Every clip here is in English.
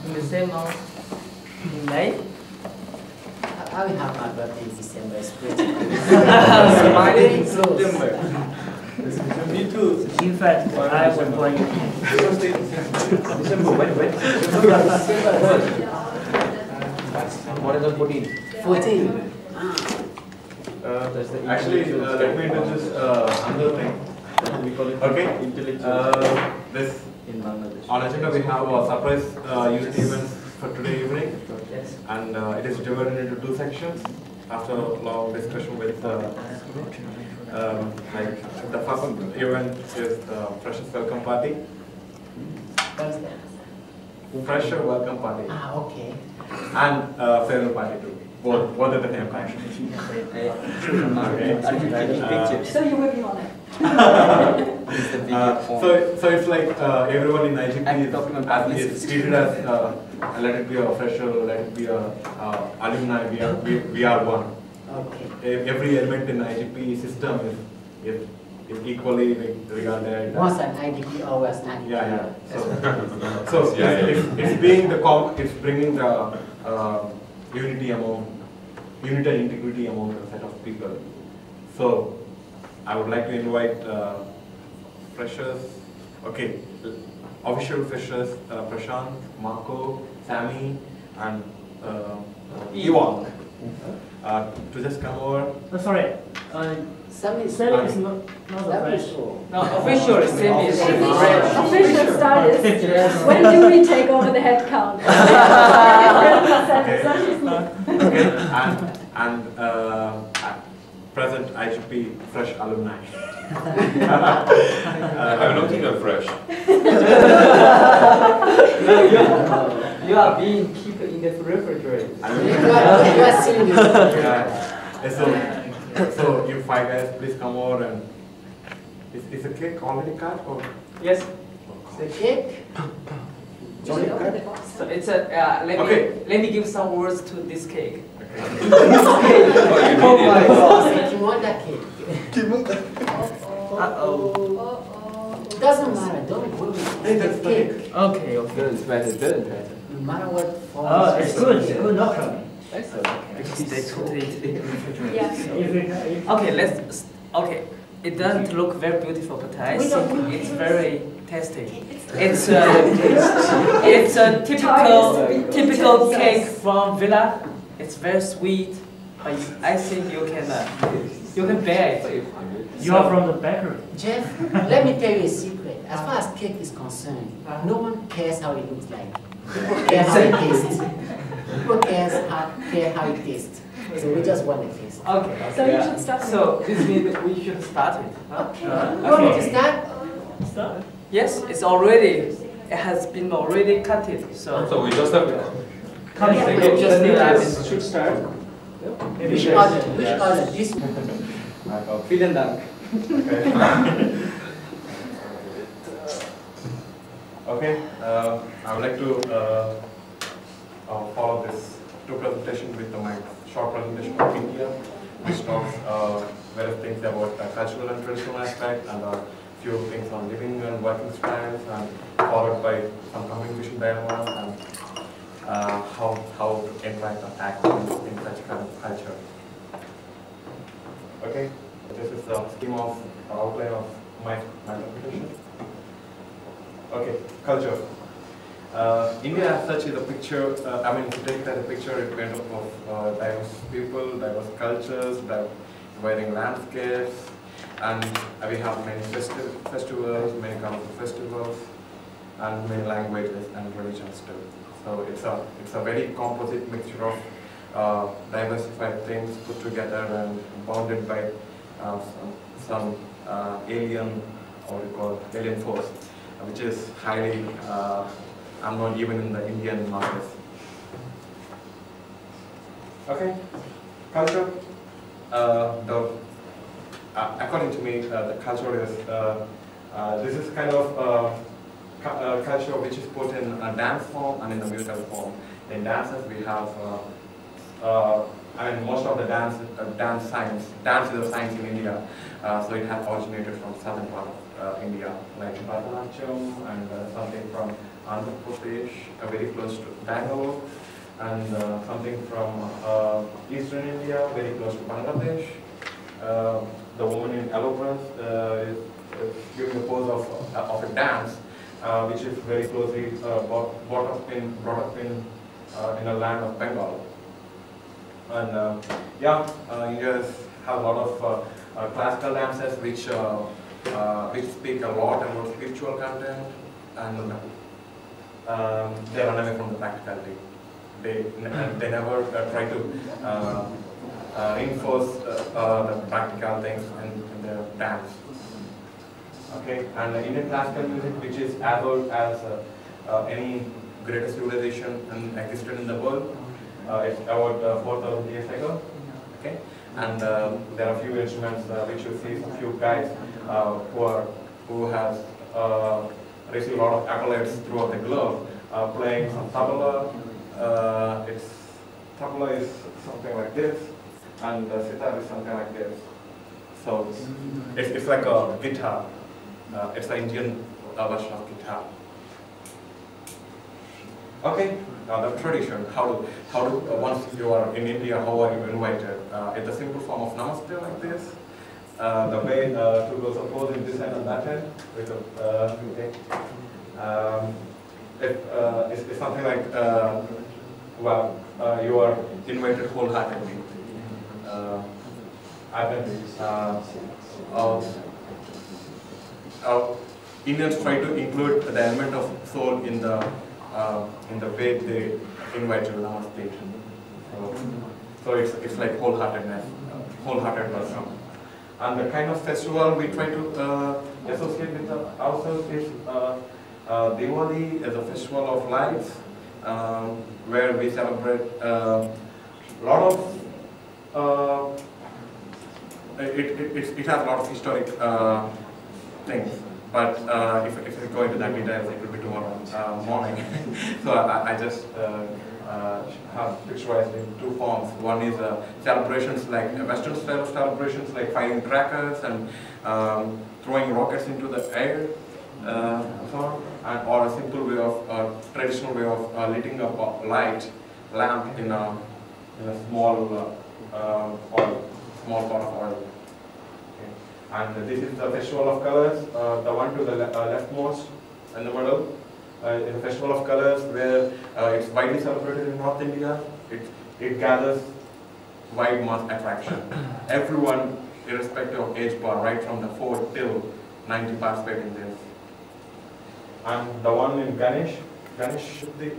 in the same month, in May. I will have my birthday in December. It's pretty Smiling in September. Me too. In fact, I was born in December, when? What is the 14? 14. Actually, let me introduce another thing. We call it Okay. intellectual. This In Bangladesh. on agenda we have a surprise youth event for today evening, Yes. and it is divided into two sections. After a long discussion with like the first event is the freshers welcome party. What's that? Fresher welcome party Ah, okay. and farewell party too. Both at the same time. So you're working on it? So it's like everyone in IGP is treated as let it be a fresher, let it be a alumni. We are one. Okay. Every element in IGP system is equally regarded. Once an IDP, always an IDP. Yeah. So it's being it's bringing the unity and integrity among a set of people. So I would like to invite freshers, okay, official freshers, Prashant, Marco, Sammy, and Iwan, to just come over. Sorry. Sammy is Sammy is not a fresh. official. No, official Sammy is fresh. Official status. When do we take over the head count? Okay, and present IGP fresh alumni. I'm not even fresh. You are being kept in the refrigerator. You are still in the Yeah. So you five guys, please come over and is the cake already cut or? Yes. the cake. So it's a let me give some words to this cake. Oh my God! You want that cake? It doesn't matter. Don't worry. It's the cake. Okay. It's better. No matter what form. Oh, it's good. It's good. No problem. Stay totally. Yeah. Okay, let's. Okay, it doesn't look very beautiful, but I think it's very tasty. It's a typical cake from Villach. It's very sweet, but I think you can bear it. You are from the bakery. Jeff, let me tell you a secret. As far as cake is concerned, no one cares how it looks like. People care how it tastes. People care how it tastes. So we just want the taste. Okay. So you should start. So this means we should start it. Okay. You want me to start? Start. Yes, it's already. It has been already cut it. So we just have to Come Yeah, you just need to. Should start. Which order? Which order? This one. Vielen Dank. Okay, I would like to follow this two presentations with my short presentation of India, which talks various things about the cultural and traditional aspect, and a few things on living and working styles, and followed by some communication diagrams and how to interact and act in such kind of culture. Okay, this is the scheme of outline of my presentation. Okay, culture. India as such is a picture, I mean, if you take it as a picture, it's made up of diverse people, diverse cultures, varying landscapes, and we have many festivals, many kinds of festivals, and many languages and religions too. So it's a very composite mixture of diversified things put together and bounded by some alien, or we call alien force, which is highly unknown even in the Indian markets. Okay, culture. According to me, the culture is this is kind of culture which is put in a dance form and in a musical form. In dances, we have. I mean, most of the dance is a science in India, so it has originated from southern part of India, like Bharatanatyam and something from Andhra Pradesh, very close to Bangalore, and something from eastern India, very close to Bangladesh. The woman in yellow dress is giving a pose of a dance, which is very closely brought up in a land of Bengal. And India has a lot of classical dances which speak a lot about spiritual content, and they run away from the practicality. They never try to reinforce the practical things in their dance. Okay, and Indian classical music, which is as old as any greatest civilization existed in the world, it's about 4,000 years ago. Okay, and there are a few instruments which you see, a few guys who has received a lot of accolades throughout the globe, playing some tabla. Tabla is something like this, and sitar is something like this. So it's like a guitar. It's the Indian version of guitar. Okay, the tradition. How do once you are in India, how are you invited? In the simple form of namaste, like this. The way to go suppose in this end and that end with it's something like you are invited wholeheartedly. Indians try to include the element of soul in the way they invite you to namaste. So it's like wholeheartedness, wholeheartedness. And the kind of festival we try to associate with ourselves is Diwali as a festival of lights, where we celebrate a lot of it has a lot of historic things, but if we go into that details, it will be tomorrow morning. So I just have picturized in two forms. One is celebrations like Western style of celebrations, like firing crackers and throwing rockets into the air, or a simple way of traditional way of lighting up a lamp in a small small pot of oil. Okay. And this is the festival of colors. The one to the leftmost in the middle is a festival of colors where it's widely celebrated in North India. It gathers wide mass attraction. Everyone, irrespective of age bar, right from the 4 till 90, participate in this. And the one in Ganesh Chaturthi,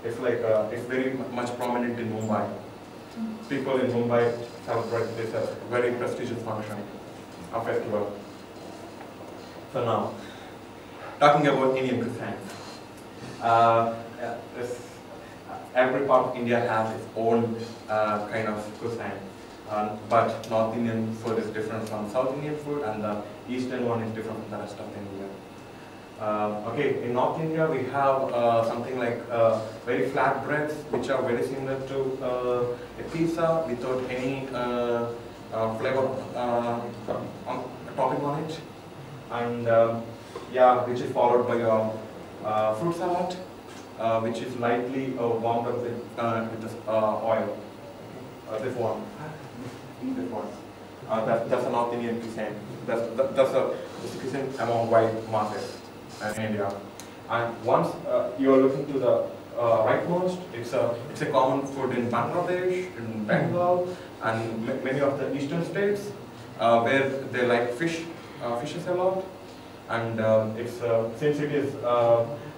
it's like it's very much prominent in Mumbai. People in Mumbai celebrate this as a very prestigious function, a festival. So now, talking about Indian cuisine. Every part of India has its own kind of cuisine, but North Indian food is different from South Indian food, and the Eastern one is different from the rest of India. Okay, in North India we have something like very flat breads, which are very similar to a pizza without any flavor topping on it, and which is followed by a fruit salad, which is lightly warmed up with this oil. This one. That's a North Indian cuisine. That's a cuisine among white masses in India. And once you are looking to the rightmost, it's a common food in Bangladesh, in Bengal, and many of the eastern states, where they like fishes a lot. And since it is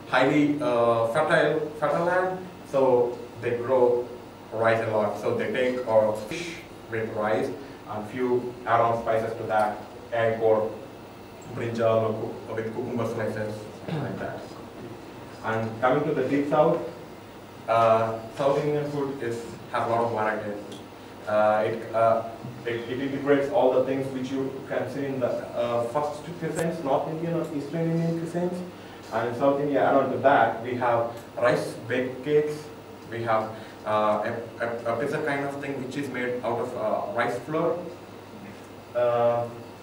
highly fertile land, so they grow rice a lot. So they take fish with rice and few add-on spices to that, egg or brinjal or with cucumber slices, something like that. And coming to the deep south, South Indian food has a lot of varieties. It integrates all the things which you can see in the first two cuisines, North Indian or Eastern Indian cuisines. And in South India, add on to that, we have rice baked cakes. We have a pizza kind of thing which is made out of rice flour.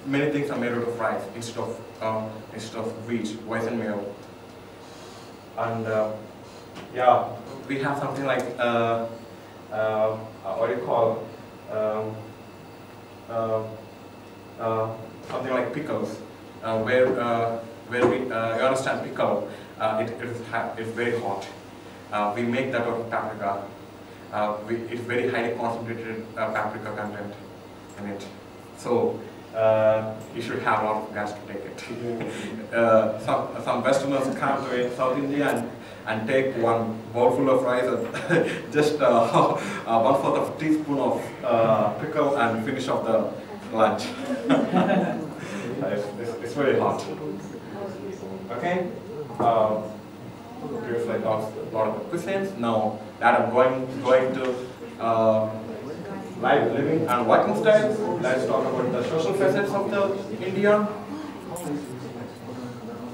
Many things are made out of rice instead of wheat, weizenmehl. And yeah, we have something like what do you call something like pickles, where we you understand pickle. It's very hot. We make that out of paprika. It's very highly concentrated paprika content in it. So you should have a lot of gas to take it. Some Westerners come to South India and take one bowl full of rice and just 1/4 of a teaspoon of pickle and finish off the lunch. It's very hot. Okay. Previously I talked a lot of the cuisines. Now that I'm going to living and working styles, let's talk about the social facets of the India.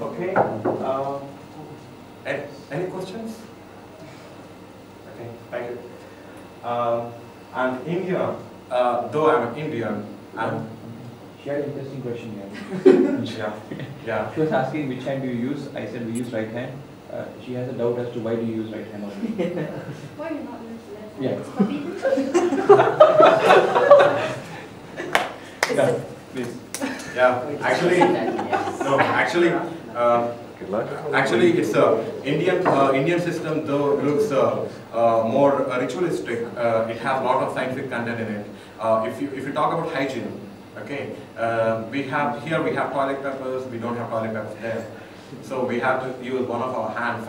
Okay. Any questions? Okay, thank you. And India, though I'm an Indian, She had an interesting question here. yeah. She was asking which hand do you use. I said we use right hand. She has a doubt as to why do you use right hand only. Why you not use left hand? Yeah. It's forbidden. Yeah, please. Yeah, actually, no, actually, Good luck. actually, it's a Indian system. Though looks more ritualistic, it has a lot of scientific content in it. If you talk about hygiene, okay, we have toilet papers. We don't have toilet papers there, so we have to use one of our hands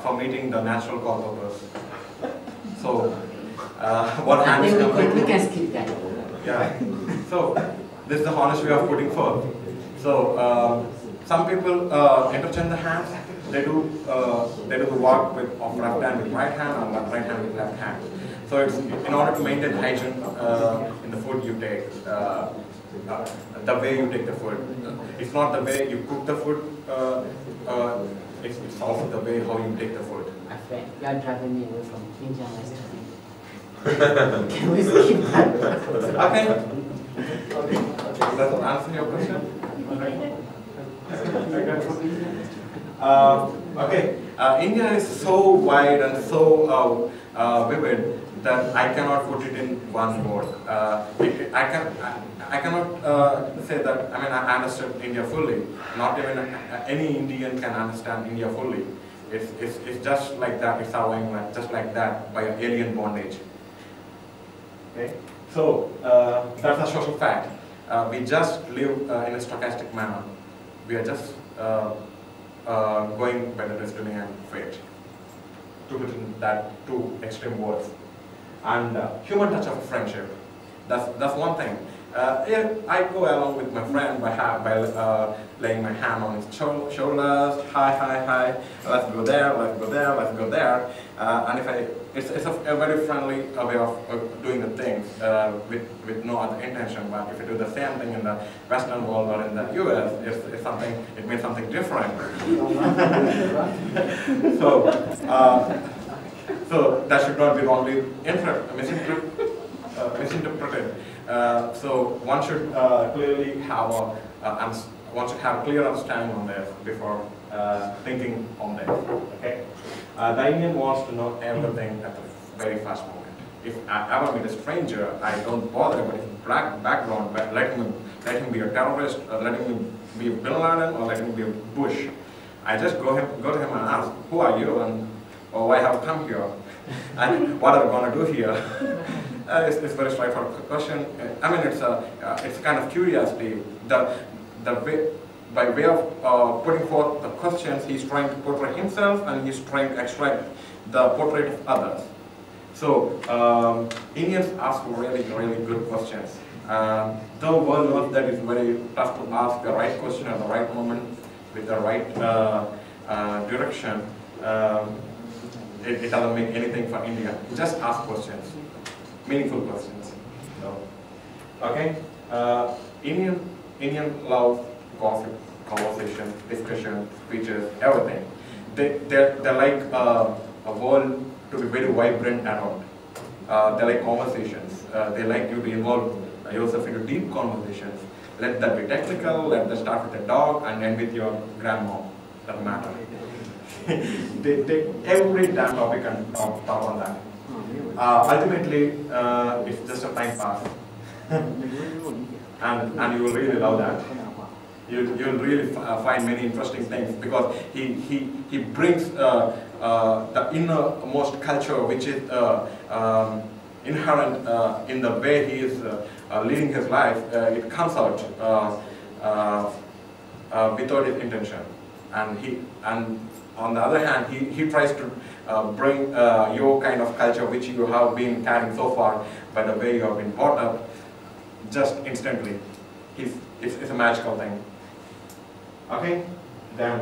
for meeting the natural call purpose. So one hand is completely. We can skip that. Yeah. So this is the honest way of putting forth. So some people interchange the hands. They do the work of left hand with right hand and right hand with left hand. So it's in order to maintain hygiene in the food you take, the way you take the food. It's not the way you cook the food. It's also the way how you take the food. My friend, you are driving me away from Indian restaurant. Can we skip that? Okay. Does that answer your question? Okay. India is so wide and so vivid that I cannot put it in one word. I cannot say that. I mean, I understood India fully. Not even any Indian can understand India fully. It's just like that. It's our England, just like that, by an alien bondage. Okay. So that's a social fact. We just live in a stochastic manner. We are just going by the destiny and fate. To put in that two extreme words. And human touch of friendship. That's one thing. Yeah, I go along with my friend by laying my hand on his shoulders. Hi. Let's go there. Let's go there. And it's a very friendly way of doing the things with no other intention. But if you do the same thing in the Western world or in the US, it means something different. So that should not be wrongly misinterpreted. So one should clearly have a clear understanding on this before thinking on this. Okay. The Indian wants to know everything at the very first moment. If I ever meet a stranger, I don't bother about his background, but let him be a terrorist, let him be a Bin Laden, or let him be a Bush. I just go to him and ask, who are you, and why have you come here, and what are we going to do here? It's a very straightforward question. I mean, it's a kind of curiosity. By way of putting forth the questions, he's trying to portray himself, and he's trying to extract the portrait of others. So Indians ask really good questions. The world knows that it's very tough to ask the right question at the right moment with the right direction. It doesn't make anything for India. Just ask questions, meaningful questions. No. Okay. Indian love gossip, conversation, discussion, speeches, everything. They're like a world to be very vibrant around. They like conversations. They like you to involve yourself into deep conversations. Let that be technical. Let that start with a dog and end with your grandma. doesn't matter. They take every damn topic and talk on that. Ultimately, it's just a time pass. and you will really love that. You'll really find many interesting things because he brings the innermost culture which is inherent in the way he is leading his life. It comes out without his intention, and on the other hand he tries to bring your kind of culture which you have been carrying so far by the way you have been brought up just instantly. It's a magical thing. Okay, then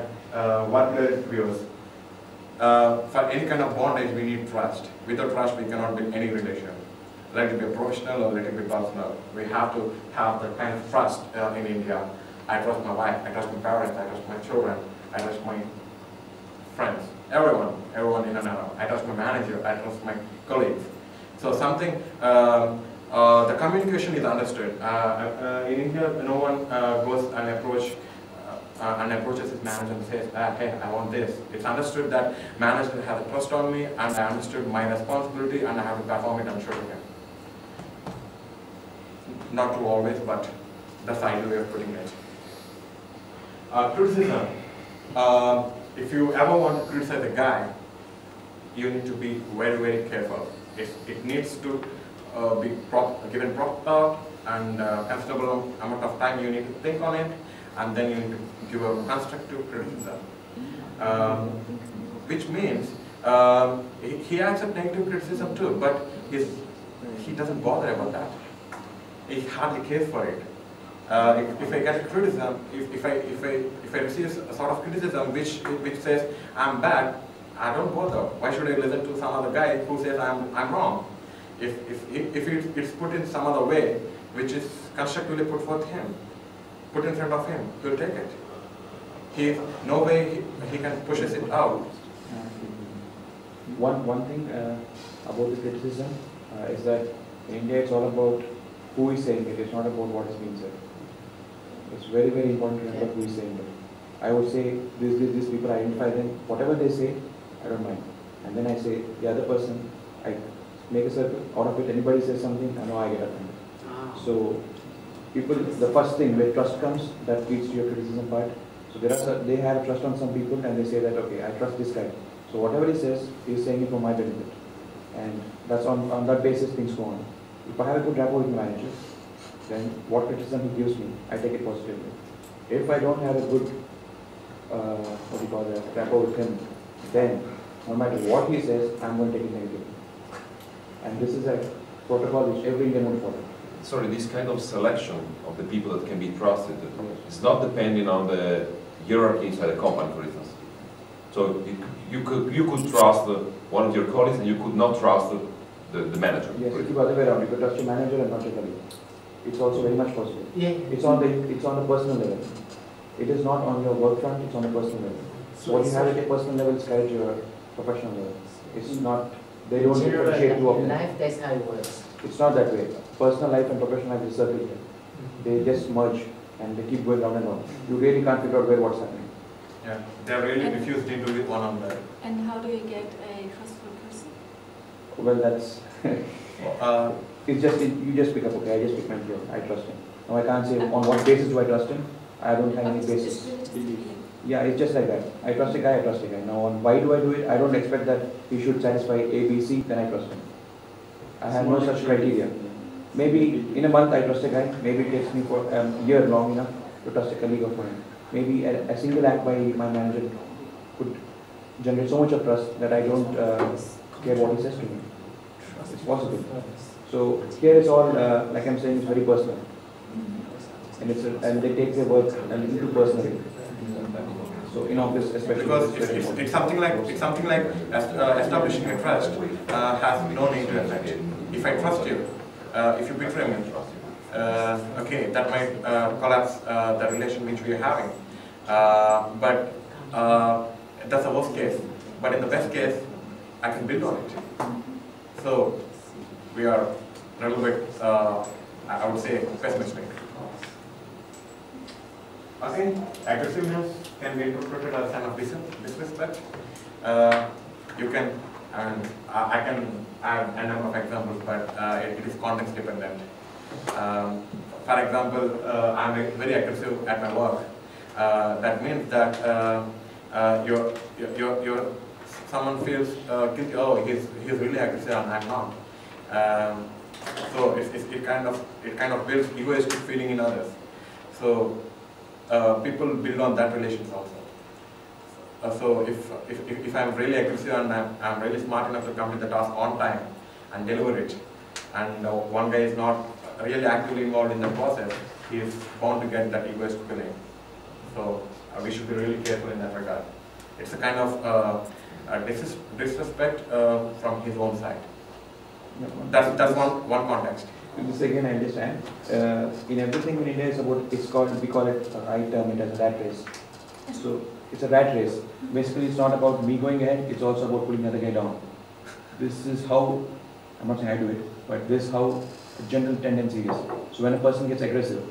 what will viewers? For any kind of bondage we need trust. Without trust we cannot build any relation. Let it be professional or let it be personal. We have to have the kind of trust in India. I trust my wife, I trust my parents, I trust my children, I trust my friends, everyone in and around. I trust my manager, I trust my colleagues. So something, the communication is understood. In India, no one goes and approaches his manager and says, hey, I want this. It's understood that manager has a trust on me and I understood my responsibility and I have to perform it and show to him. Not true always, but that's the ideal way of putting it. Criticism. If you ever want to criticize a guy, you need to be very, very careful. It needs to be given proper thought and considerable amount of time you need to think on it, and then you need to give a constructive criticism. Which means he accepts negative criticism too, but he doesn't bother about that. He hardly cares for it. If I get a criticism, if I receive a sort of criticism which says I'm bad, I don't bother. Why should I listen to some other guy who says I'm wrong? If it's put in some other way, which is constructively put in front of him, he'll take it. No way he can pushes it out. One thing about the criticism is that in India it's all about who is saying it. It's not about what is being said. It's very, very important to remember who is saying it. I would say these people, identify them. Whatever they say, I don't mind. And then I say the other person, I make a circle out of it. Anybody says something, I know I get offended. So people, the first thing where trust comes, that leads to your criticism part. So they have trust on some people and they say that, okay, I trust this guy. So whatever he says, he's saying it for my benefit. And that's on that basis things go on. If I have a good rapport with my manager, then what criticism he gives me, I take it positively. If I don't have a good, rapport with him, then no matter what he says, I'm going to take it negatively. And this is a protocol which every Indian would follow. Sorry, this kind of selection of the people that can be trusted is not depending on the hierarchy inside a company, for instance. So you could trust one of your colleagues and you could not trust the manager. Yes, it's the other way around. You could trust your manager and not your colleague. It's also very much possible. Yeah. It's on the personal level. It is not on your work front, it's on the personal level. So what you have at your personal level is carried to your professional level. It's not, they don't differentiate too often. In life, that's how it works. It's not that way. Personal life and professional life is circle here. They just merge and they keep going round and round. You really can't figure out what's happening. Yeah, they're really diffused into it one another. And how do you get a trustful person? Well, that's it's just you just pick up. Okay, I just pick my job. I trust him. Now I can't say on what basis do I trust him. I don't have any basis. Yeah, it's just like that. I trust a guy. I trust a guy. Now on why do I do it? I don't expect that he should satisfy A, B, C. Then I trust him. I have no such criteria. Maybe in a month I trust a guy. Maybe it takes me for a year long enough to trust a colleague of mine. Maybe a single act by my manager could generate so much of trust that I don't care what he says to me. It's possible. So here it's all, like I'm saying, it's very personal. And they take their work a little too personally. So in office, especially because it's something like establishing a trust has no negative effect. If I trust you, if you betray me, okay, that might collapse the relation which we are having. But that's the worst case. But in the best case, I can build on it. So we are a little bit, I would say, pessimistic. Okay, aggressiveness. can be interpreted as a sign of disrespect. You can, and I can add a number of examples, but it is context dependent. For example, I'm very aggressive at my work. That means that someone feels guilty. Oh, he's really aggressive, and I'm not. So it kind of builds egoistic feeling in others. So people build on that relations also. So if I'm really aggressive and I'm really smart enough to complete the task on time and deliver it, and one guy is not really actively involved in the process, he is bound to get that egoistic feeling. So we should be really careful in that regard. It's a kind of disrespect from his own side. That's one context. This again I understand. In everything in India is about, we call it a right term, it as a rat race. So it's a rat race. Basically it's not about me going ahead, it's also about putting the other guy down. This is how, I'm not saying I do it, but this is how the general tendency is. So when a person gets aggressive,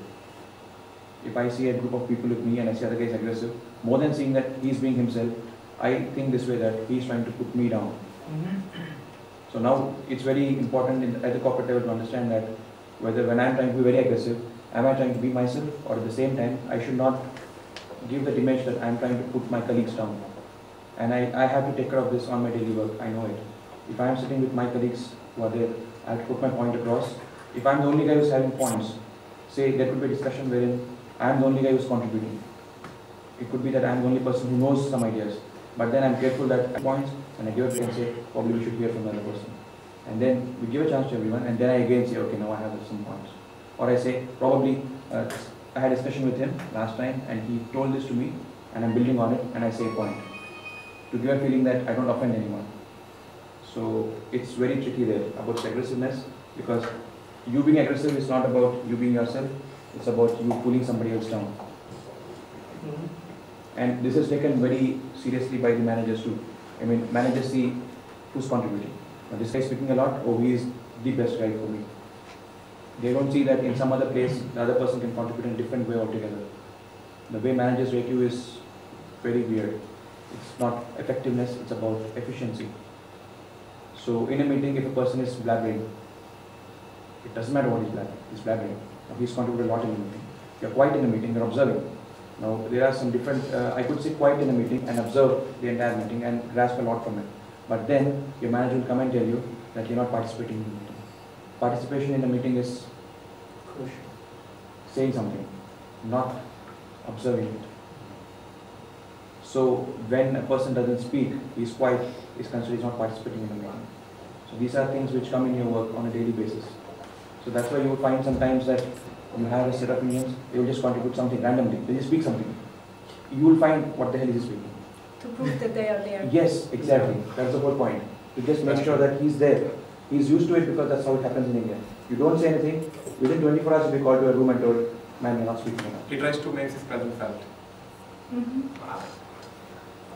if I see a group of people with me and I see other guys aggressive, more than seeing that he's being himself, I think this way that he's trying to put me down. So now it's very important at the corporate level to understand that whether when I'm trying to be very aggressive, am I trying to be myself, or at the same time I should not give that image that I'm trying to put my colleagues down. And I have to take care of this on my daily work, I know it. If I'm sitting with my colleagues who are there, I have to put my point across. If I'm the only guy who's having points, say there could be a discussion wherein I'm the only guy who's contributing. It could be that I'm the only person who knows some ideas. But then I'm careful that at points, and I give it and say, probably we should hear from the other person. And then we give a chance to everyone, and then I again say, okay, now I have some points. Or I say, probably, I had a discussion with him last time, and he told this to me, and I'm building on it, and I say a point. To give a feeling that I don't offend anyone. So it's very tricky there about aggressiveness, because you being aggressive is not about you being yourself, it's about you pulling somebody else down. And this is taken very seriously by the managers too. I mean, managers see who's contributing. Now, this guy is speaking a lot, oh, he is the best guy for me. They don't see that in some other place, the other person can contribute in a different way altogether. The way managers rate you is very weird. It's not effectiveness, it's about efficiency. So in a meeting, if a person is blabbering, it doesn't matter what he's blabbering. Now, he's contributed a lot in the meeting. You're quiet in a meeting, you're observing. Now, there are some different, I could sit quiet in a meeting and observe the entire meeting and grasp a lot from it. But then, your manager will come and tell you that you're not participating in the meeting. Participation in a meeting is crucial. Saying something, not observing it. So, when a person doesn't speak, he's quiet, he's considered he's not participating in the meeting. So, these are things which come in your work on a daily basis. So, that's why you will find sometimes that you have a set of opinions, they will just contribute something randomly, they just speak something. You will find what the hell is he speaking. To prove that they are there. Yes, exactly. That's the whole point. To just make sure that he's there. He's used to it because that's how it happens in India. You don't say anything, within 24 hours you'll be called to a room and told, man, you're not speaking enough. He tries to make his presence felt.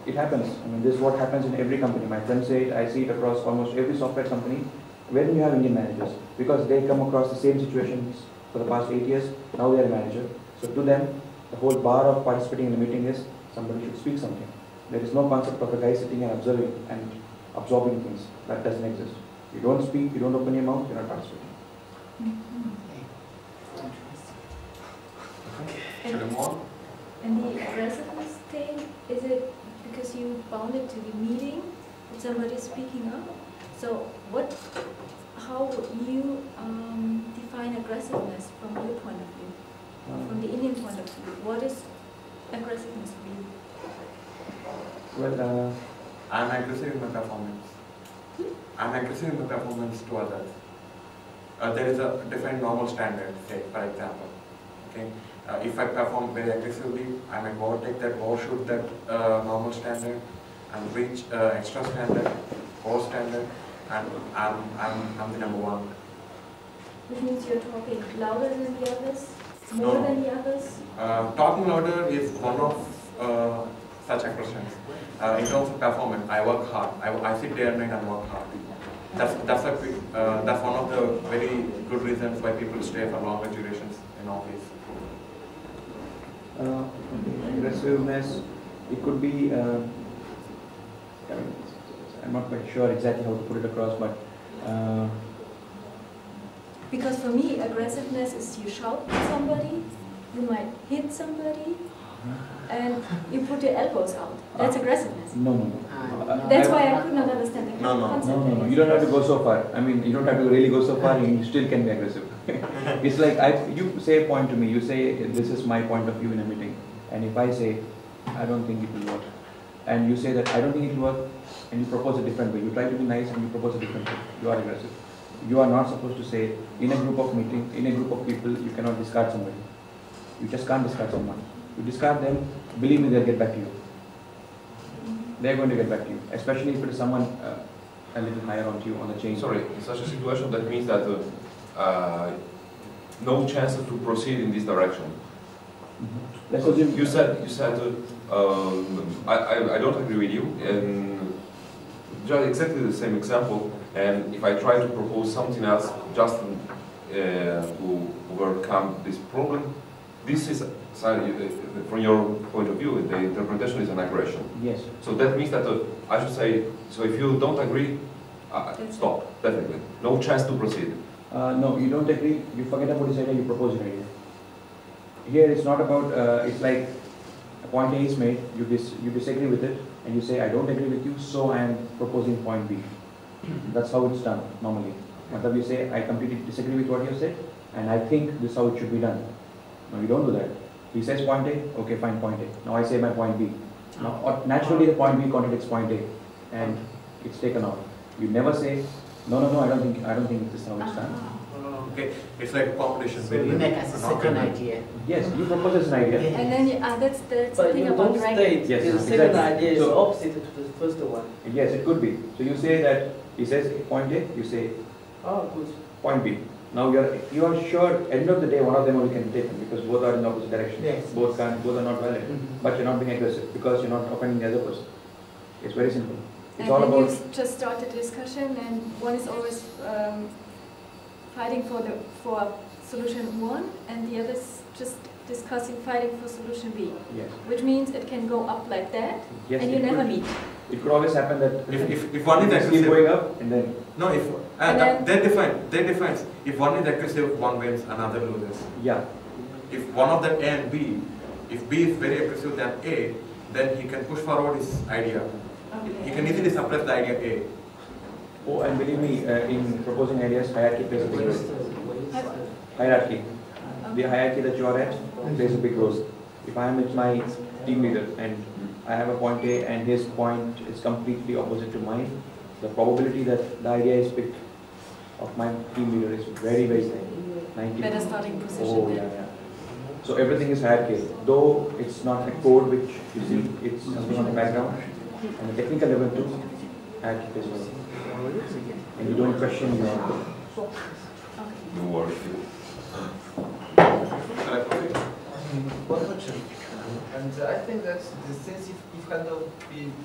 It happens. I mean, this is what happens in every company. My friends say it, I see it across almost every software company where you have Indian managers, because they come across the same situations for the past 8 years, now they are a manager. So to them, the whole bar of participating in the meeting is somebody should speak something. There is no concept of a guy sitting and observing and absorbing things. That doesn't exist. You don't speak, you don't open your mouth, you're not participating. And the aggressiveness thing, is it because you bound it to the meeting that somebody is speaking up? So how you define aggressiveness from your point of view, from the Indian point of view? What is aggressiveness for you? Well, I'm aggressive in my performance. I'm aggressive in my performance to others. There is a defined normal standard, say, for example. Okay? If I perform very aggressively, I may overtake that, overshoot that normal standard and reach extra standard, core standard, and I'm the number one. Which means you're talking louder than the others, more than the others? Talking louder is one of such aggressions. In terms of performance, I work hard. I sit day and night and work hard. That's one of the very good reasons why people stay for longer durations in office. Aggressiveness, it could be, I mean, I'm not quite sure exactly how to put it across, but because for me, aggressiveness is you shout at somebody, you might hit somebody, and you put your elbows out. That's aggressiveness. no. That's why I could not understand the concept. No. You don't have to go so far. I mean, you don't have to really go so far. You still can be aggressive. It's like you say a point to me. You say this is my point of view in a meeting, and if I say I don't think it will work, and you say that I don't think it will work, and you propose a different way. You try to be nice and you propose a different way. You are aggressive. You are not supposed to say in a group of meeting, in a group of people, you cannot discard somebody. You just can't discard someone. You discard them, believe me, they'll get back to you. They're going to get back to you, especially if it is someone a little higher on you on the chain. Sorry, in such a situation, that means that no chance to proceed in this direction. Let's assume You said I don't agree with you, and just exactly the same example. And if I try to propose something else, just to overcome this problem, this is from your point of view, the interpretation is an aggression. yes. So that means that I should say, so if you don't agree, stop, definitely. No chance to proceed. No, you don't agree. You forget about this idea. You propose an idea. Here it's not about. It's like a point A is made. You disagree with it, and you say I don't agree with you, so I am proposing point B. That's how it's done normally. Matlab you say I completely disagree with what you said, and I think this is how it should be done. No, you don't do that. He says point A, okay, fine, point A. Now I say my point B. Now naturally the point B contradicts point A, and it's taken off. You never say no, I don't think this is how it's done. Okay, it's like competition. So you make as a second idea. Yes, you propose as an idea. And then that's the But thing you about don't ranking. state Yes, the exactly. second idea is So- opposite to the first one. Yes, it could be. So you say that he says point A, you say Oh, good. point B. Now you are sure end of the day one of them only can be taken because both are in opposite direction. Yes. Both are not valid. But you're not being aggressive because you're not offending the other person. It's very simple. It's And all then about you just start a discussion, and one is always fighting for solution one, and the other is just fighting for solution B. yes. Which means it can go up like that, Yes, and you it never could. meet. It could always happen that If one is keep aggressive, going up and then no, if And then- they define. If one is aggressive, one wins, another loses. yeah. If one of them A and B, if B is very aggressive than A, then he can push forward his idea. He can easily suppress the idea A. Oh, and believe me, in proposing ideas, hierarchy plays a big role. Hierarchy. The hierarchy that you are at plays a big role. If I am with my team leader and I have a point A and his point is completely opposite to mine, the probability that the idea is picked of my team leader is very, very high. 90%. Better starting position Oh, then. yeah. So everything is hierarchy. Though it's not a code which you see, it's something on the background. And the technical level too, hierarchy plays a role. And you don't question your You work. One question. And I think that the things if handled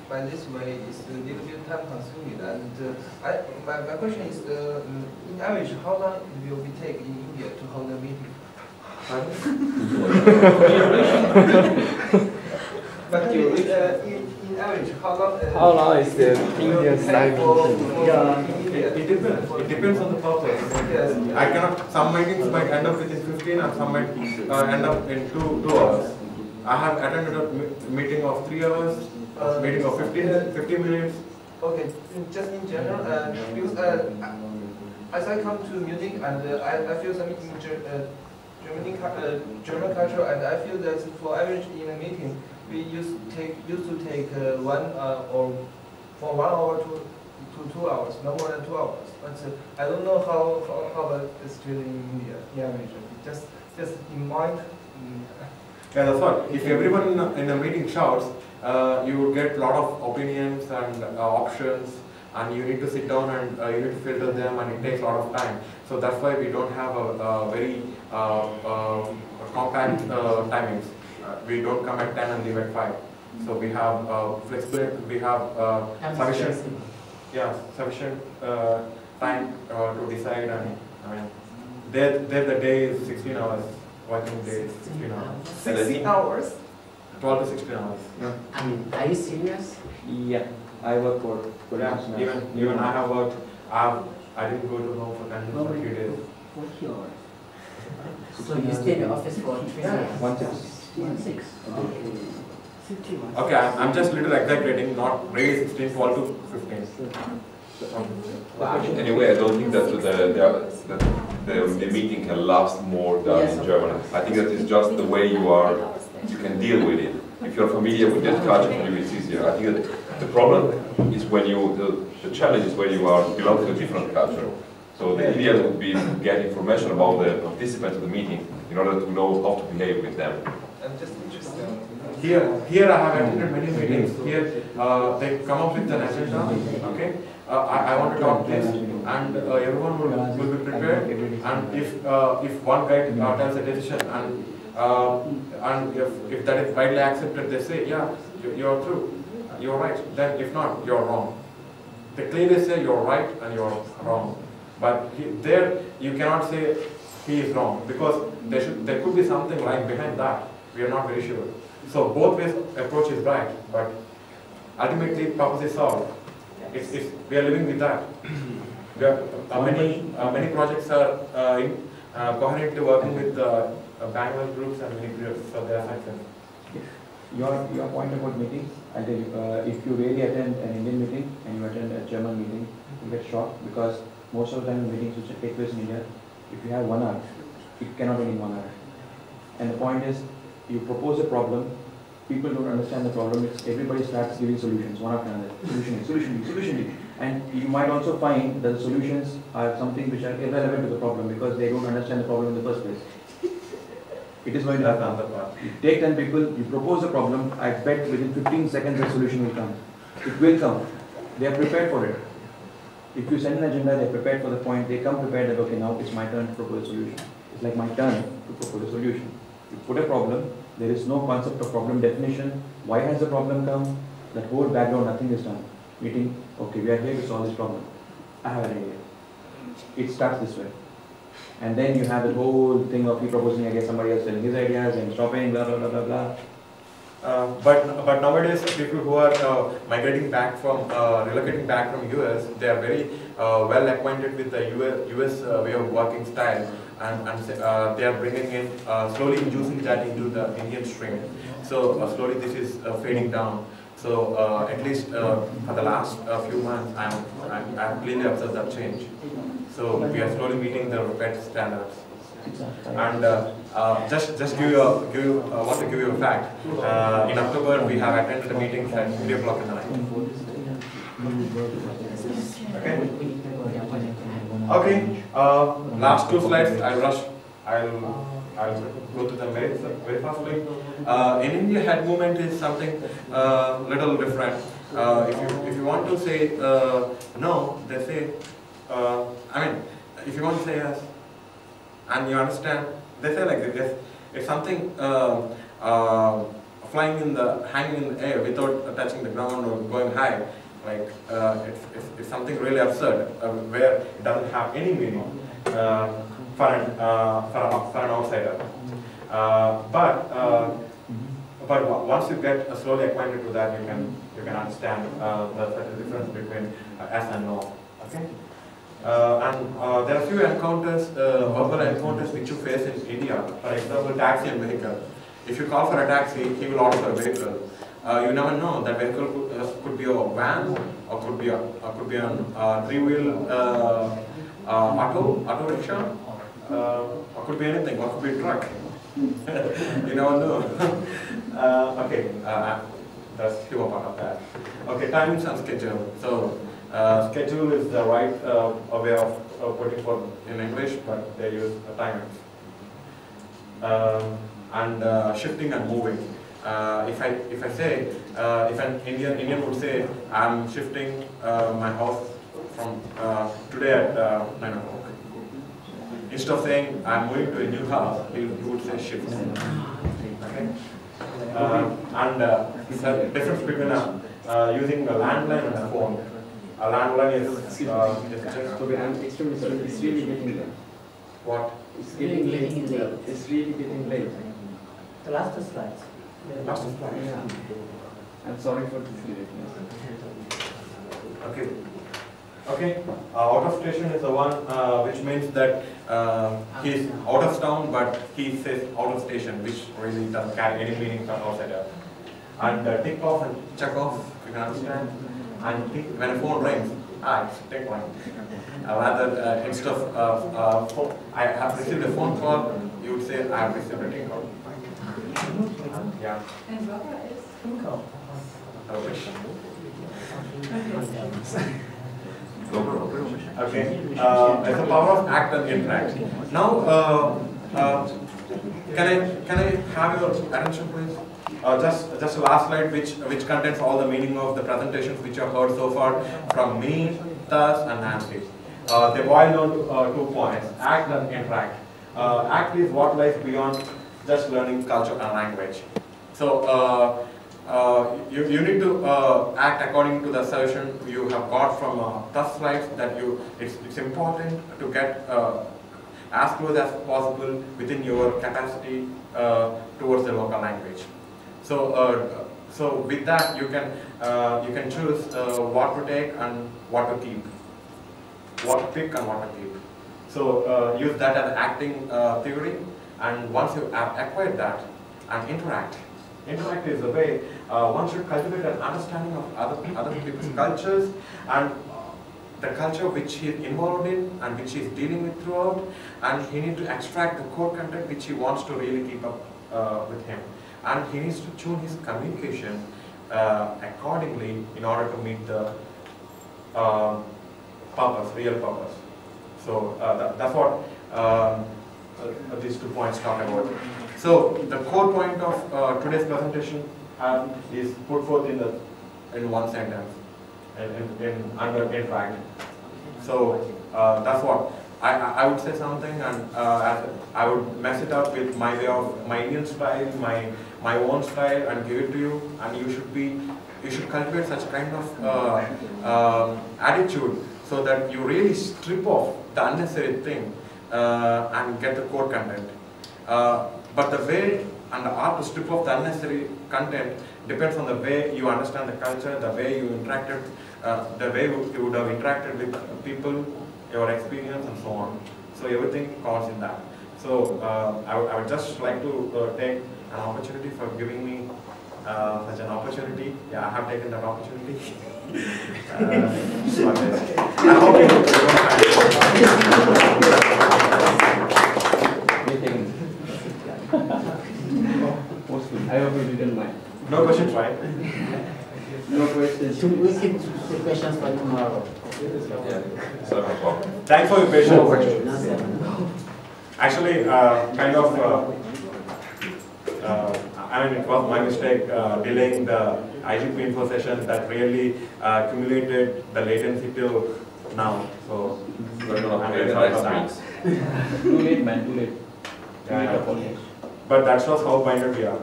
by this way is a little bit time consuming. And my question is, in average, how long will it take in India to hold a meeting? But in average, how long is the Indian style meeting? It depends. It depends on the purpose. Yes. I cannot. Some meetings might end up within 15, and some might end up in 2 hours. I have attended a meeting of 3 hours, a meeting of 50 minutes. Okay, just in general, because as I come to Munich and I feel something in German culture, and I feel that for average in a meeting, we used to take 1 or for 1 hour to 2 hours, no more than 2 hours. But I don't know how that is treated in India. Yeah, just in mind. Yeah, that's what. If everyone in a meeting shouts, you will get a lot of opinions and options, and you need to sit down and you need to filter them, and it takes a lot of time. So that's why we don't have a very compact timings. We don't come at 10 and leave at 5. So we have flexibility. We have sufficient time to decide. And I mean, there the day is 16 hours. Working day is 16 hours. 16 hours? 12 to 16 hours. No. I mean, are you serious? Yeah, I work for Yeah, even I have worked. I didn't go to home for 10 days or 3 days. So you stay in the office for 3 years? 1/6. Okay, I'm just little exaggerating, not really 16, 12 to 15. Anyway, I don't think that the meeting can last more than in Germany. I think that it's just the way you can deal with it. If you're familiar with that culture, for you it's easier. I think that the problem is when the challenge is when you belong to a different culture. So the idea would be to get information about the participants of the meeting in order to know how to behave with them. I'm just interested. Here I have attended many meetings. Here they come up with an agenda. Okay, I want to talk this, and everyone will be prepared. And if one guy tells a decision, and if that is widely accepted, they say, yeah, you're true, you're right. Then if not, you're wrong. They clearly say you're right and you're wrong. But there you cannot say he is wrong, because there could be something lying behind that. We are not very sure. So both ways approach is right, but ultimately purpose is solved. We are living with that. Many projects are coherently working with Bangalore groups and many groups for their success. Your point about meetings, I tell you, if you really attend an Indian meeting and you attend a German meeting, you get shocked, because most of the time meetings which take place in India, if you have 1 hour, it cannot end in 1 hour. And the point is, you propose a problem, people don't understand the problem, everybody starts giving solutions, one after another. Solution D. And you might also find that the solutions are something which are irrelevant to the problem, because they don't understand the problem in the first place. It is going to happen. You take 10 people, you propose a problem, I bet within 15 seconds the solution will come. It will come. They are prepared for it. If you send an agenda, they are prepared for the point, they come prepared that, okay, now it's my turn to propose a solution. It's like my turn to propose a solution. You put a problem, there is no concept of problem definition. Why has the problem come? That whole background, nothing is done. Meeting, okay, we are here to solve this problem. I have an idea. It starts this way. And then you have the whole thing of you proposing against somebody else telling his ideas and stopping, blah, blah, blah, blah, blah. But nowadays, people who are migrating back from, relocating back from US, they are very well acquainted with the US way of working style, and they are bringing in, slowly inducing that into the Indian stream. So slowly this is fading down. So at least for the last few months, I've clearly observed that change. So we are slowly meeting the REPET standards. And just want to give you a fact. In October, we have attended the meetings at 3 o'clock in the night. Okay. Last 2 slides. I'll rush. I'll go to them very fastly. In India, head movement is something little different. If you want to say no, they say. I mean, if you want to say yes, and you understand, they say like this. If something hanging in the air without touching the ground or going high, like it's something really absurd, where it doesn't have any meaning for an outsider. But once you get slowly acquainted to that, you can understand the difference between yes and no. Okay. And there are few encounters, verbal encounters which you face in India. For example, taxi and vehicle. If you call for a taxi, he will order for a vehicle. You never know, that vehicle could be a van, or could be a 3-wheel auto rickshaw, or could be anything, or could be a truck. You never know. Okay, that's few part of that. Okay, timings and schedule. So. Schedule is the right way of putting for in English, but they use timings. And shifting and moving. If I say, if an Indian would say, I'm shifting my house from today at 9 o'clock. Instead of saying I'm moving to a new house, he would say shift. Okay. And it's a difference between using a landline and a phone. A landline is just... It's really getting late. What? It's getting late. It's really getting late. The last 2 slides. Lost his flight. Yeah. I'm sorry for this lateness. Okay. Okay. Out of station is the one which means that he's out of town, but he says out of station, which really doesn't carry any meaning from outsider. And tick off and check off, you can understand. And tick, when a phone rings, it's tick one. Rather, instead of I have received a phone call, you would say I have received a tick call. Yeah. And Barbara is Income. I wish. Okay. It's the power of act and interact. Now, can I have your attention, please? Just the last slide, which contains all the meaning of the presentations which you have heard so far from me, Thus, and Nancy. They boil down to 2 points: act and interact. Act is what lies beyond just learning culture and language. So you need to act according to the suggestion you have got from Thus slides, that it's important to get as close as possible within your capacity towards the local language. So with that you can choose what to take and what to keep, what to pick and what to keep. So use that as acting theory, and once you have acquired that, and interact. Interact is the way one should cultivate an understanding of other people's cultures and the culture which he is involved in and which he is dealing with throughout, and he needs to extract the core content which he wants to really keep up with him. And he needs to tune his communication accordingly in order to meet the real purpose. So that's what these 2 points talk about. So the core point of today's presentation is put forth in one sentence, under interact. So that's what I would say something, and I would mess it up with my way of my Indian style, my own style, and give it to you. And you should cultivate such kind of attitude, so that you really strip off the unnecessary thing and get the core content. But the way and the art to strip off the unnecessary content depends on the way you understand the culture, the way you interacted, the way you would have interacted with people, your experience, and so on. So everything counts in that. So I would just like to take an opportunity for giving me such an opportunity. Yeah, I have taken that opportunity. I hope I hope you didn't mind. no questions, right? No questions. We keep the questions for tomorrow. Yeah, 7 o'clock. Thanks for your patience. Not 7. Actually, I mean, it was my mistake delaying the IGP info session that really accumulated the latency till now. So We're going to I'm pay sorry next for that. week. Too late, man, too late. Yeah. But that shows how binded we are.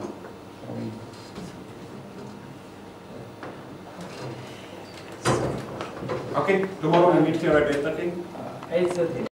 Okay, tomorrow we meet here at 8:30. 8:30.